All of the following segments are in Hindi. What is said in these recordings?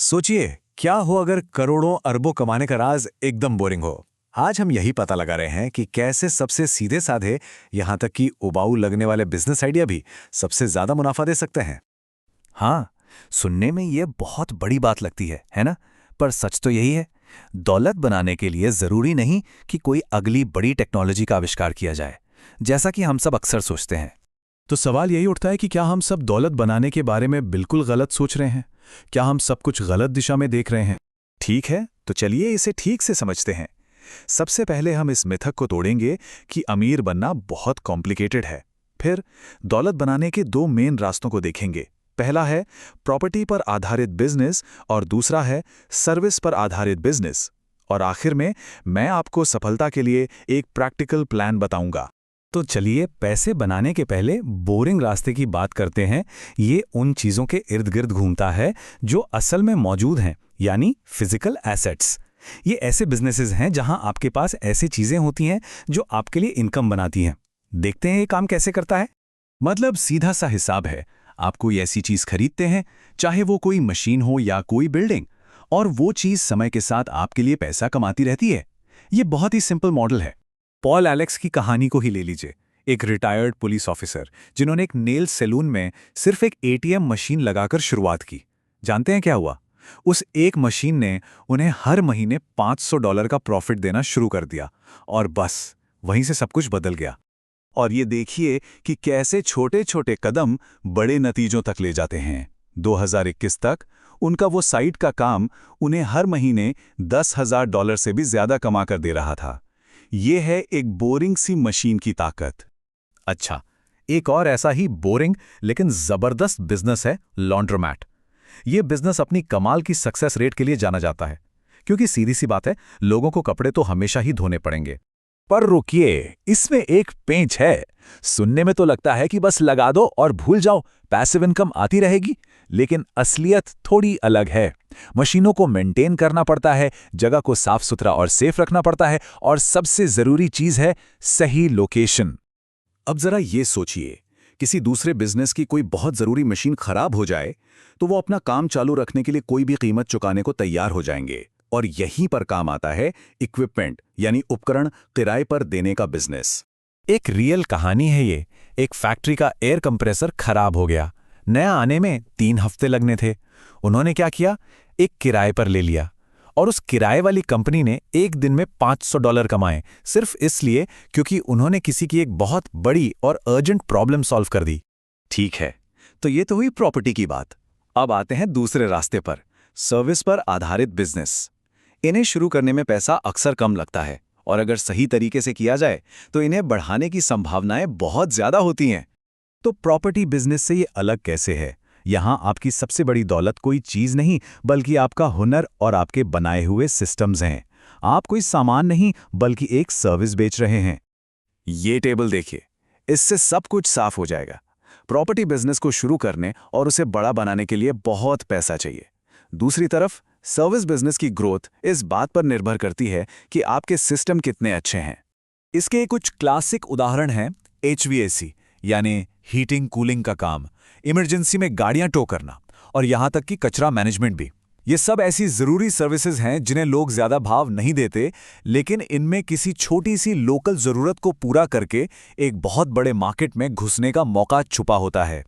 सोचिए, क्या हो अगर करोड़ों अरबों कमाने का राज एकदम बोरिंग हो। आज हम यही पता लगा रहे हैं कि कैसे सबसे सीधे साधे, यहां तक कि उबाऊ लगने वाले बिजनेस आइडिया भी सबसे ज्यादा मुनाफा दे सकते हैं। हाँ, सुनने में ये बहुत बड़ी बात लगती है ना? पर सच तो यही है। दौलत बनाने के लिए जरूरी नहीं कि कोई अगली बड़ी टेक्नोलॉजी का आविष्कार किया जाए, जैसा कि हम सब अक्सर सोचते हैं। तो सवाल यही उठता है कि क्या हम सब दौलत बनाने के बारे में बिल्कुल गलत सोच रहे हैं? क्या हम सब कुछ गलत दिशा में देख रहे हैं? ठीक है, तो चलिए इसे ठीक से समझते हैं। सबसे पहले हम इस मिथक को तोड़ेंगे कि अमीर बनना बहुत कॉम्प्लिकेटेड है। फिर दौलत बनाने के दो मेन रास्तों को देखेंगे। पहला है प्रॉपर्टी पर आधारित बिजनेस और दूसरा है सर्विस पर आधारित बिजनेस। और आखिर में मैं आपको सफलता के लिए एक प्रैक्टिकल प्लान बताऊंगा। तो चलिए पैसे बनाने के पहले बोरिंग रास्ते की बात करते हैं। ये उन चीज़ों के इर्द गिर्द घूमता है जो असल में मौजूद हैं, यानी फिजिकल एसेट्स। ये ऐसे बिजनेसेस हैं जहां आपके पास ऐसी चीज़ें होती हैं जो आपके लिए इनकम बनाती हैं। देखते हैं ये काम कैसे करता है। मतलब सीधा सा हिसाब है। आप कोई ऐसी चीज खरीदते हैं, चाहे वो कोई मशीन हो या कोई बिल्डिंग, और वो चीज समय के साथ आपके लिए पैसा कमाती रहती है। ये बहुत ही सिंपल मॉडल है। पॉल एलेक्स की कहानी को ही ले लीजिए। एक रिटायर्ड पुलिस ऑफिसर जिन्होंने एक नेल सैलून में सिर्फ एक एटीएम मशीन लगाकर शुरुआत की। जानते हैं क्या हुआ? उस एक मशीन ने उन्हें हर महीने $500 का प्रॉफिट देना शुरू कर दिया, और बस वहीं से सब कुछ बदल गया। और ये देखिए कि कैसे छोटे छोटे कदम बड़े नतीजों तक ले जाते हैं। 2021 तक उनका वो साइट का काम उन्हें हर महीने $10,000 से भी ज्यादा कमा कर दे रहा था। ये है एक बोरिंग सी मशीन की ताकत। अच्छा, एक और ऐसा ही बोरिंग लेकिन जबरदस्त बिजनेस है लॉन्ड्रोमैट। ये बिजनेस अपनी कमाल की सक्सेस रेट के लिए जाना जाता है, क्योंकि सीधी सी बात है, लोगों को कपड़े तो हमेशा ही धोने पड़ेंगे। पर रुकिए, इसमें एक पेंच है। सुनने में तो लगता है कि बस लगा दो और भूल जाओ, पैसिव इनकम आती रहेगी। लेकिन असलियत थोड़ी अलग है। मशीनों को मेंटेन करना पड़ता है, जगह को साफ सुथरा और सेफ रखना पड़ता है, और सबसे जरूरी चीज है सही लोकेशन। अब जरा ये सोचिए, किसी दूसरे बिजनेस की कोई बहुत जरूरी मशीन खराब हो जाए तो वो अपना काम चालू रखने के लिए कोई भी कीमत चुकाने को तैयार हो जाएंगे। और यहीं पर काम आता है इक्विपमेंट यानी उपकरण किराए पर देने का बिजनेस। एक रियल कहानी है ये। एक फैक्ट्री का एयर कंप्रेसर खराब हो गया। नया आने में 3 हफ्ते लगने थे। उन्होंने क्या किया, एक किराए पर ले लिया, और उस किराए वाली कंपनी ने एक दिन में $500 कमाए, सिर्फ इसलिए क्योंकि उन्होंने किसी की एक बहुत बड़ी और अर्जेंट प्रॉब्लम सॉल्व कर दी। ठीक है, तो ये तो हुई प्रॉपर्टी की बात। अब आते हैं दूसरे रास्ते पर, सर्विस पर आधारित बिजनेस। इन्हें शुरू करने में पैसा अक्सर कम लगता है, और अगर सही तरीके से किया जाए तो इन्हें बढ़ाने की संभावनाएं बहुत ज्यादा होती हैं। तो प्रॉपर्टी बिजनेस से ये अलग कैसे है? यहां आपकी सबसे बड़ी दौलत कोई चीज नहीं, बल्कि आपका हुनर और आपके बनाए हुए सिस्टम्स हैं। आप कोई सामान नहीं, बल्कि एक सर्विस बेच रहे हैं। ये टेबल देखिए, इससे सब कुछ साफ हो जाएगा। प्रॉपर्टी बिजनेस को शुरू करने और उसे बड़ा बनाने के लिए बहुत पैसा चाहिए। दूसरी तरफ सर्विस बिजनेस की ग्रोथ इस बात पर निर्भर करती है कि आपके सिस्टम कितने अच्छे हैं। इसके कुछ क्लासिक उदाहरण हैं HVAC यानी हीटिंग कूलिंग का काम, इमरजेंसी में गाड़ियां टो करना, और यहां तक कि कचरा मैनेजमेंट भी। ये सब ऐसी जरूरी सर्विसेज हैं जिन्हें लोग ज्यादा भाव नहीं देते, लेकिन इनमें किसी छोटी सी लोकल जरूरत को पूरा करके एक बहुत बड़े मार्केट में घुसने का मौका छुपा होता है।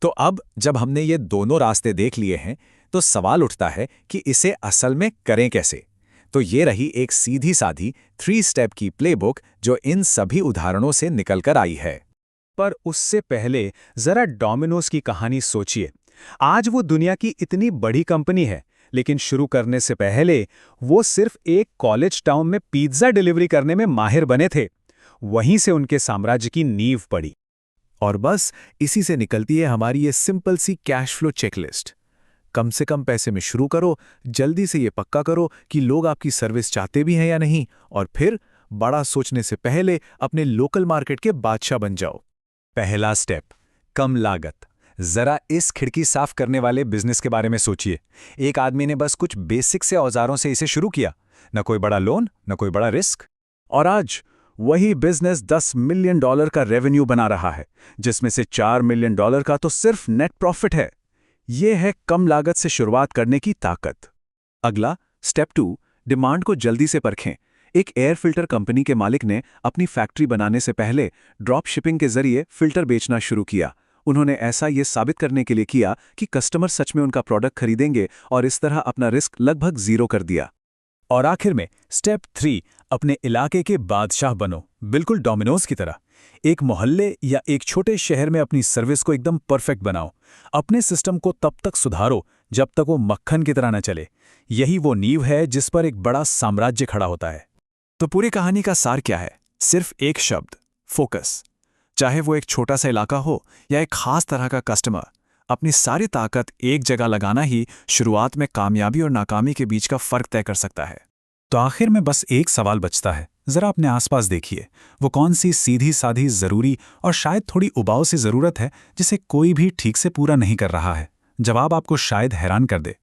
तो अब जब हमने ये दोनों रास्ते देख लिए हैं, तो सवाल उठता है कि इसे असल में करें कैसे। तो ये रही एक सीधी साधी 3 स्टेप की प्लेबुक जो इन सभी उदाहरणों से निकलकर आई है। पर उससे पहले जरा डोमिनोज की कहानी सोचिए। आज वो दुनिया की इतनी बड़ी कंपनी है, लेकिन शुरू करने से पहले वो सिर्फ एक कॉलेज टाउन में पिज्जा डिलीवरी करने में माहिर बने थे। वहीं से उनके साम्राज्य की नींव पड़ी। और बस इसी से निकलती है हमारी ये सिंपल सी कैश फ्लो चेकलिस्ट। कम से कम पैसे में शुरू करो, जल्दी से ये पक्का करो कि लोग आपकी सर्विस चाहते भी हैं या नहीं, और फिर बड़ा सोचने से पहले अपने लोकल मार्केट के बादशाह बन जाओ। पहला स्टेप, कम लागत। जरा इस खिड़की साफ करने वाले बिजनेस के बारे में सोचिए। एक आदमी ने बस कुछ बेसिक से औजारों से इसे शुरू किया। न कोई बड़ा लोन, न कोई बड़ा रिस्क, और आज वही बिजनेस $10 मिलियन का रेवेन्यू बना रहा है, जिसमें से $4 मिलियन का तो सिर्फ नेट प्रॉफिट है। ये है कम लागत से शुरुआत करने की ताकत। अगला स्टेप 2, डिमांड को जल्दी से परखें। एक एयर फिल्टर कंपनी के मालिक ने अपनी फैक्ट्री बनाने से पहले ड्रॉप शिपिंग के जरिए फिल्टर बेचना शुरू किया। उन्होंने ऐसा ये साबित करने के लिए किया कि कस्टमर सच में उनका प्रोडक्ट खरीदेंगे और इस तरह अपना रिस्क लगभग जीरो कर दिया। और आखिर में स्टेप 3, अपने इलाके के बादशाह बनो, बिल्कुल डोमिनोज की तरह। एक मोहल्ले या एक छोटे शहर में अपनी सर्विस को एकदम परफेक्ट बनाओ। अपने सिस्टम को तब तक सुधारो जब तक वो मक्खन की तरह न चले। यही वो नींव है जिस पर एक बड़ा साम्राज्य खड़ा होता है। तो पूरी कहानी का सार क्या है? सिर्फ एक शब्द, फोकस। चाहे वो एक छोटा सा इलाका हो या एक खास तरह का कस्टमर, अपनी सारी ताकत एक जगह लगाना ही शुरुआत में कामयाबी और नाकामी के बीच का फर्क तय कर सकता है। तो आखिर में बस एक सवाल बचता है, जरा अपने आसपास देखिए, वो कौन सी सीधी साधी जरूरी और शायद थोड़ी उबाऊ सी जरूरत है जिसे कोई भी ठीक से पूरा नहीं कर रहा है। जवाब आपको शायद हैरान कर दे।